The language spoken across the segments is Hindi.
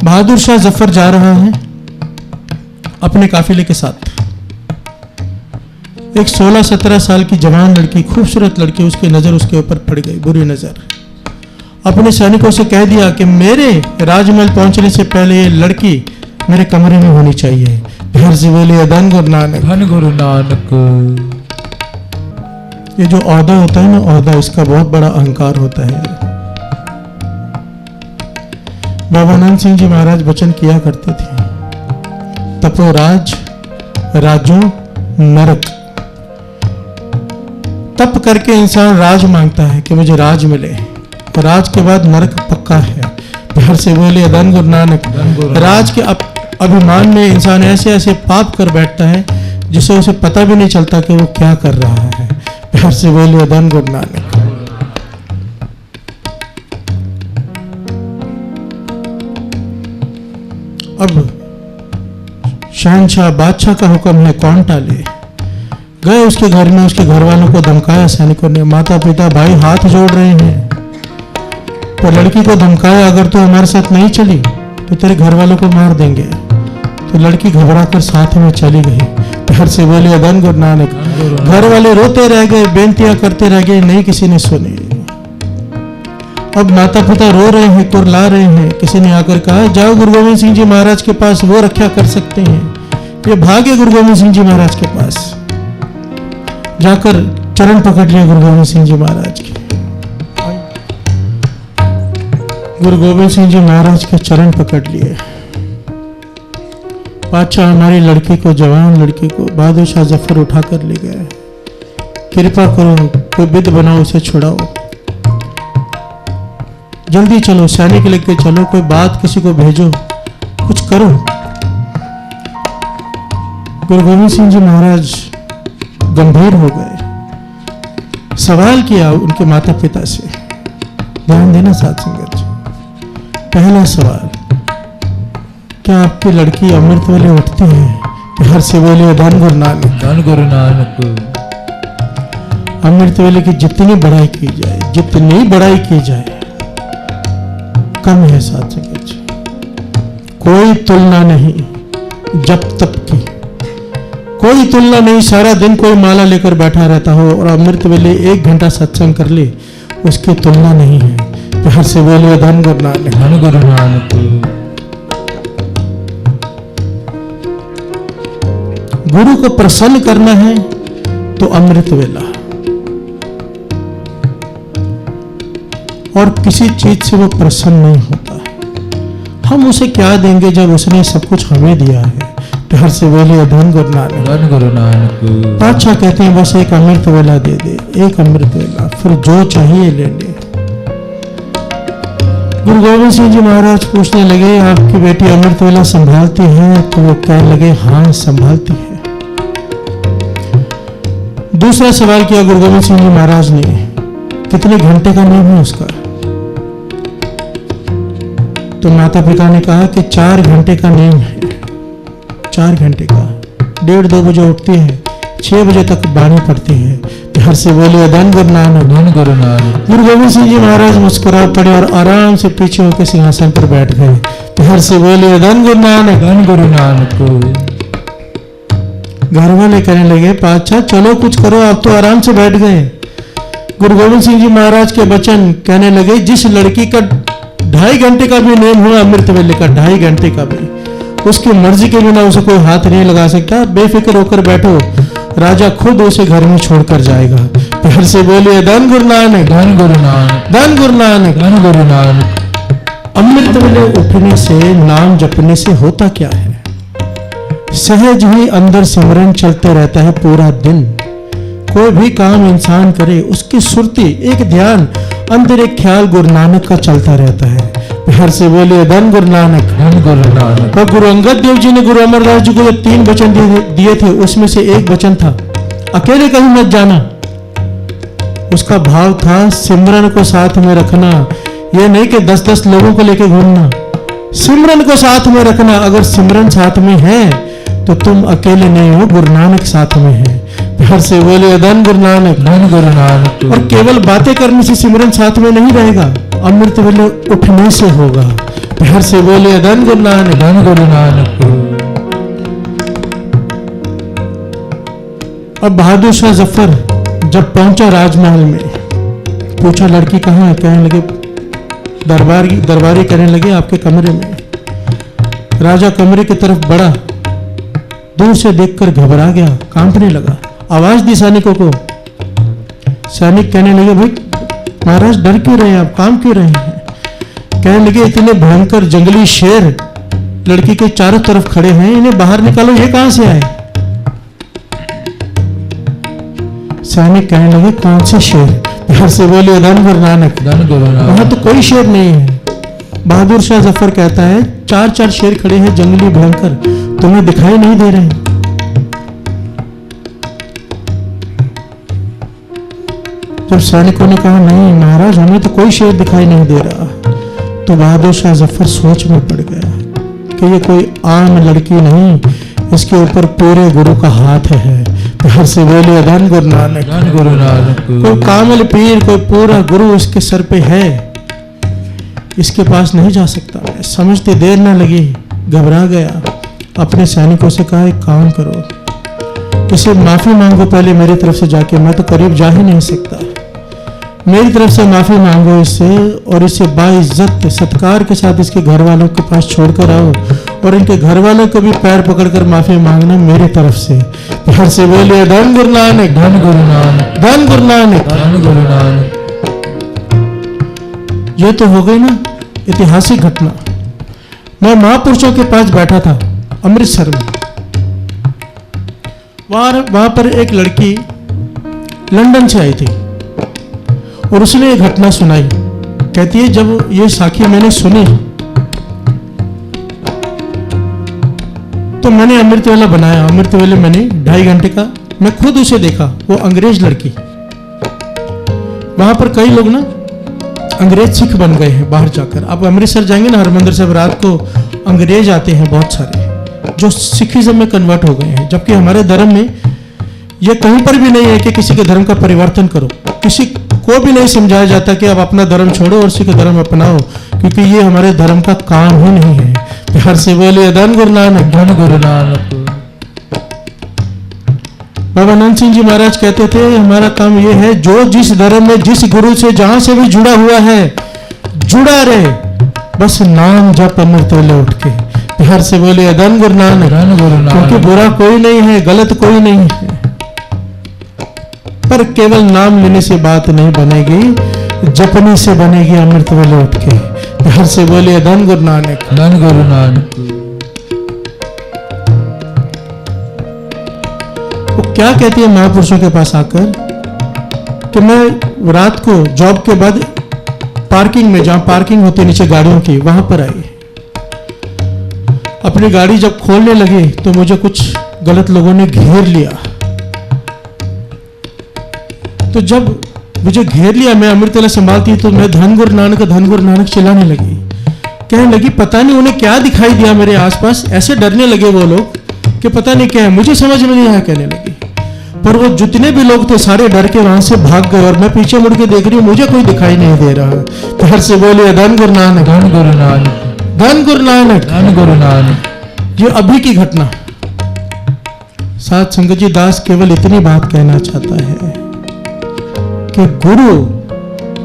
बहादुर शाह जफर जा रहा है अपने काफिले के साथ। एक 16-17 साल की जवान लड़की, खूबसूरत लड़की, उसकी नजर उसके ऊपर पड़ गई, बुरी नजर। अपने सैनिकों से कह दिया कि मेरे राजमहल पहुंचने से पहले ये लड़की मेरे कमरे में होनी चाहिए। फिर से बोले धन गुरु नानक, धन गुरु नानक। ये जो औहदा होता है ना, औहदा, इसका बहुत बड़ा अहंकार होता है। बाबा नानक सिंह जी महाराज वचन किया करते थे, तपो राज राजो नरक। तप करके इंसान राज मांगता है कि मुझे राज मिले, तो राज के बाद नरक पक्का है। फिर से बोले धन गुरु नानक। राज के अभिमान में इंसान ऐसे ऐसे पाप कर बैठता है जिससे उसे पता भी नहीं चलता कि वो क्या कर रहा है। फिर से बोले धन गुरु नानक। अब शहंशाह बादशाह का हुक्म है, कौन टाले। गए उसके घर में, उसके घर वालों को धमकाया सैनिकों ने। माता पिता भाई हाथ जोड़ रहे हैं, तो लड़की को धमकाया, अगर तू हमारे साथ नहीं चली तो तेरे घर वालों को मार देंगे। तो लड़की घबरा कर साथ में चली गई। फिर से बोले धन गुरु नानक। घर वाले रोते रह गए, बेनतियां करते रह गए, नहीं किसी ने सुनी। अब माता पिता रो रहे हैं, कुरला रहे हैं। किसी ने आकर कहा जाओ गुरु गोविंद सिंह जी महाराज के पास, वो रक्षा कर सकते हैं। ये भागे गुरु गोविंद सिंह जी महाराज के पास, जाकर चरण पकड़ लिया गुरु गोविंद सिंह जी महाराज के। गुरु गोविंद सिंह जी महाराज के चरण पकड़ लिए। पातशाह हमारी लड़की को, जवान लड़की को बहादुर शाह जफर उठा कर ले गए। कृपा करो, कोई विध बनाओ, उसे छुड़ाओ, जल्दी चलो, सैनिक लेके चलो, कोई बात किसी को भेजो, कुछ करो। गुरु गोविंद सिंह जी महाराज गंभीर हो गए। सवाल किया उनके माता पिता से, ध्यान देना साथ संगत जी। पहला सवाल, क्या आपकी लड़की अमृत वेले उठती है? हर से बोले धन गुरु नानक। धन गुरु नानक। अमृत वेले की जितनी बड़ाई की जाए, जितनी बड़ाई की जाए कम है साथ संगत जी। कोई तुलना नहीं जप तप की, कोई तुलना नहीं। सारा दिन कोई माला लेकर बैठा रहता हो और अमृत वेले 1 घंटा सत्संग कर ले, उसकी तुलना नहीं है। फिर से बोले धन गुरु नानक। धन गुरु नानक। गुरु को प्रसन्न करना है तो अमृत वेला, और किसी चीज से वो प्रसन्न नहीं होता है। हम उसे क्या देंगे जब उसने सब कुछ हमें दिया है। हर से बोले धन गुरु नानक। धन गुरु नानक। पातशाह कहते हैं बस एक अमृत वेला दे दे, एक अमृत वेला, फिर जो चाहिए ले ले। गुरु गोविंद सिंह जी महाराज पूछने लगे आपकी बेटी अमृत वेला संभालती है? तो वो कहने लगे हाँ संभालती है। दूसरा सवाल किया गुरु गोविंद सिंह जी महाराज ने, कितने घंटे का नियम है उसका? तो माता पिता ने कहा कि 4 घंटे का नियम है, 4 घंटे का। 1:30-2 बजे उठती है, 6 बजे तक बाणी पड़ती है। हर से बोले धन गुरु नानक। धन गुरु नानक। गुरु गोविंद सिंह जी महाराज मुस्कुरा पड़े और आराम से पीछे होकर सिंहासन पर बैठ गए। हर से बोले धन गुरु नानक। धन गुरु नानक। घर वाले कहने लगे पातशाह चलो कुछ करो, आप तो आराम से बैठ गए। गुरु गोविंद सिंह जी महाराज के वचन कहने लगे, जिस लड़की का 2.5 घंटे का भी नियम हुआ अमृत वेले का, 2.5 घंटे का भी, उसकी मर्जी के बिना उसे कोई हाथ नहीं लगा सकता। बेफिक्र होकर बैठो, राजा खुद उसे घर में छोड़कर जाएगा। फिर से बोलिए धन गुरु नानक। धन गुरु नानक। धन गुरु नानक। धन गुरु नानक। अमृत वेले उठने से, नाम जपने से होता क्या है? सहज ही अंदर सिमरन चलते रहता है पूरा दिन। कोई भी काम इंसान करे, उसकी सुरती, एक ध्यान, अंदर एक ख्याल गुरु नानक का चलता रहता है। हर से बोले धन गुरु नानक। धन गुरु नानक। और गुरु अंगद देव जी ने गुरु अमरदास जी को 3 वचन दिए थे, उसमें से एक वचन था अकेले कहीं मत जाना। उसका भाव था सिमरन को साथ में रखना। यह नहीं कि 10-10 लोगों को लेकर घूमना, सिमरन को साथ में रखना। अगर सिमरन साथ में है तो तुम अकेले नहीं हो, गुरु नानक साथ में है। हर से बोले धन गुरु नानक। धन गुरु नानक। और केवल बातें करने से सिमरन साथ में नहीं रहेगा, अमृत वेले उठने से होगा। प्यार से बोलिए धन गुरु नानक। धन गुरु नानक। अब बहादुर शाह जफर जब पहुंचा राजमहल में, पूछा लड़की कहाँ है? कहने लगे दरबारी कहने लगे आपके कमरे में। राजा कमरे की तरफ बढ़ा, दूर से देखकर घबरा गया, कांपने लगा, आवाज दी सैनिकों को। सैनिक कहने लगे भाई महाराज डर क्यों रहे हैं आप, काम क्यों रहे हैं? कहने लगे इतने भयंकर जंगली शेर लड़की के चारों तरफ खड़े हैं, इन्हें बाहर निकालो, ये कहां से आए? सैनिक कहने लगे कौन से शेर? प्यार से बोलिए धन गुरु नानक। धन गुरु नानक। वहां तो कोई शेर नहीं है। बहादुर शाह जफर कहता है 4-4 शेर खड़े हैं जंगली भयंकर, तुम्हें दिखाई नहीं दे रहे? जब सैनिकों ने कहा नहीं महाराज हमें तो कोई शेर दिखाई नहीं दे रहा, तो बहादुर शाह जफर सोच में पड़ गया कि ये कोई आम लड़की नहीं, इसके ऊपर पूरे गुरु का हाथ है। प्यार से बोलिए धन गुरु नानक। धन गुरु नानक। कोई कामिल पीर, कोई पूरा गुरु इसके सर पे है, इसके पास नहीं जा सकता। मैं समझते देर ना लगी, घबरा गया, अपने सैनिकों से कहा एक काम करो, इसे माफी मांगो पहले मेरी तरफ से जाके, मैं तो करीब जा ही नहीं सकता, मेरी तरफ से माफी मांगो इससे, और इसे बाइज्जत सत्कार के साथ इसके घर वालों के पास छोड़कर आओ, और इनके घर वालों को भी पैर पकड़कर माफी मांगना मेरी तरफ से। प्यार से बोलिए धन गुरु नानक। धन गुरु नानक। धन गुरु नानक। धन गुरु नानक। ये तो हो गई ना ऐतिहासिक घटना। मैं महापुरुषों के पास बैठा था अमृतसर में, वहां पर एक लड़की लंदन से आई थी और उसने ये घटना सुनाई। कहती है जब ये साखी मैंने सुनी तो मैंने अमृतवेला बनाया। अमृतवेले मैंने 2.5 घंटे का, मैं खुद उसे देखा, वो अंग्रेज लड़की। वहां पर कई लोग ना अंग्रेज सिख बन गए हैं बाहर जाकर। आप अमृतसर जाएंगे ना हरमंदिर साहब, रात को अंग्रेज आते हैं बहुत सारे जो सिखिज्म में कन्वर्ट हो गए हैं, जबकि हमारे धर्म में यह कहीं पर भी नहीं है कि किसी के धर्म का परिवर्तन करो। किसी को भी नहीं समझाया जाता कि आप अपना धर्म छोड़ो और सिख धर्म अपनाओ, क्योंकि ये हमारे धर्म का काम ही नहीं है। प्यार से बोलिए धन गुरु नानक। धन गुरु नानक। बाबा नंद सिंह जी महाराज कहते थे हमारा काम यह है जो जिस धर्म में जिस गुरु से जहां से भी जुड़ा हुआ है जुड़ा रहे, बस नाम जप अमृतवेले उठ के। प्यार से बोलिए धन गुरु नानक। धन गुरु नानक। क्योंकि बुरा कोई नहीं है, गलत कोई नहीं है, पर केवल नाम लेने से बात नहीं बनेगी, जपने से बनेगी अमृतवेले उठ के। प्यार से बोलिए धन गुरु नानक। धन गुरु नानक। वो क्या कहती है महापुरुषों के पास आकर कि मैं रात को जॉब के बाद पार्किंग में, जहां पार्किंग होती है नीचे गाड़ियों की, वहां पर आई। अपनी गाड़ी जब खोलने लगे तो मुझे कुछ गलत लोगों ने घेर लिया। तो जब मुझे घेर लिया, मैं अमृतवेला संभालती तो मैं धन गुरु नानक चिल्लाने लगी। कहने लगी पता नहीं उन्हें क्या दिखाई दिया मेरे आसपास, ऐसे डरने लगे वो लोग कि पता नहीं क्या है, मुझे समझ में नहीं आया। कहने लगी, पर वो जितने भी लोग थे सारे डर के वहां से भाग गए और मैं पीछे मुड़ के देख रही हूं, मुझे कोई दिखाई नहीं दे रहा। प्यार से बोलिए धन गुरु नानक। धन गुरु नानक। धन गुरु नानक। धन गुरु नानक। ये अभी की घटना। साथ संगत जी दास केवल इतनी बात कहना चाहता है कि गुरु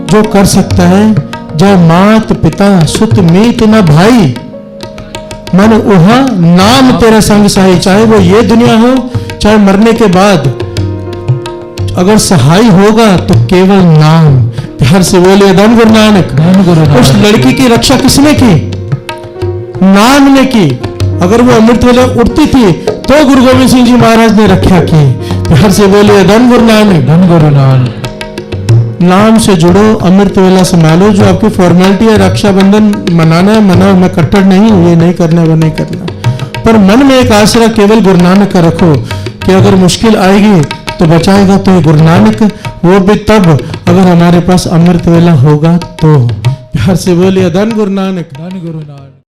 जो कर सकता है, जय मात पिता सुत मीत न भाई, मन उहा नाम तेरा संग सहाय। चाहे वो ये दुनिया हो चाहे मरने के बाद, अगर सहाय होगा तो केवल नाम। प्यार से बोलिए धन गुरु नानक। धन गुरु नानक। उस लड़की की रक्षा किसने की? नाम ने की। अगर वो अमृतवेला उठती थी तो गुरु गोविंद सिंह जी महाराज ने रक्षा की। प्यार से बोलिए धन गुरु नानक। धन गुरु नानक। नाम से जुड़ो, अमृतवेला संभालो। जो आपकी फॉर्मेलिटी है, रक्षाबंधन मनाना है मनाओ, मैं कट्टर नहीं हूं, ये नहीं करना वो नहीं करना, पर मन में एक आसरा केवल गुरु नानक का रखो कि अगर मुश्किल आएगी तो बचाएगा तो गुरु नानक, वो भी तब अगर हमारे पास अमृतवेला होगा तो। प्यार से बोलिए धन गुरु नानक। धन गुरु नानक।